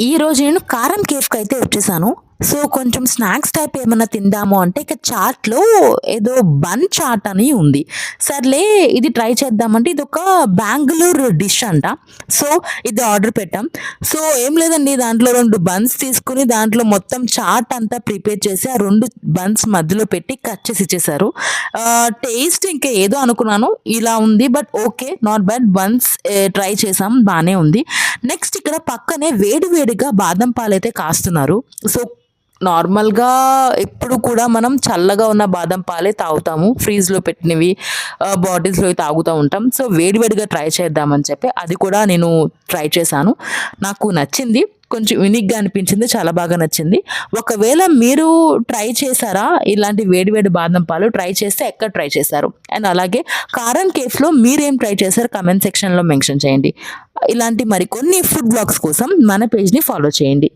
ఈరోజు నేను కారం కేఫ్‌కి అయితే వచ్చేసాను. సో, కొంచెం స్నాక్స్ టైప్ ఏమన్నా తిందాము అంటే ఇక చాట్‌లో ఏదో బన్ చాట్ అని ఉంది. సర్లే ఇది ట్రై చేద్దామంటే ఇదొక బెంగుళూరు డిష్ అంట. సో, ఇది ఆర్డర్ పెట్టాం. సో, ఏం లేదండి దాంట్లో 2 బన్స్ తీసుకొని దాంట్లో మొత్తం చాట్ అంతా ప్రిపేర్ చేసి ఆ 2 బన్స్ మధ్యలో పెట్టి కట్ చేసి ఇచ్చేసారు. టేస్ట్ ఇంకా ఏదో అనుకున్నాను. ఇలా ఉంది. But okay. Not bad. Buns try చేసాం. బానే ఉంది. నెక్స్ట్ ఇక్కడ పక్కనే వేడి వేడిగా బాదం పాలైతే కాస్తున్నారు. సో, నార్మల్‌గా ఎప్పుడు కూడా మనం చల్లగా ఉన్న బాదం పాలే తాగుతాము. ఫ్రీజ్‌లో పెట్టినవి బాటిల్స్‌లోవి తాగుతా ఉంటాం. సో, వేడి వేడిగా ట్రై చేద్దామని చెప్పి అది కూడా నేను ట్రై చేశాను. నాకు నచ్చింది. కొంచెం యూనిక్‌గా అనిపించింది. చాలా బాగా నచ్చింది. ఒకవేళ మీరు ట్రై చేశారా? ఇలాంటి వేడి వేడి బాదం పాలు ట్రై చేస్తే ఎక్కడ ట్రై చేశారు? అండ్ అలాగే కారం కేఫ్‌లో మీరేం ట్రై చేశారు? కామెంట్ సెక్షన్‌లో మెన్షన్ చేయండి. ఇలాంటి మరికొన్ని ఫుడ్ వ్లాగ్స్ కోసం మన పేజ్‌ని ఫాలో చేయండి.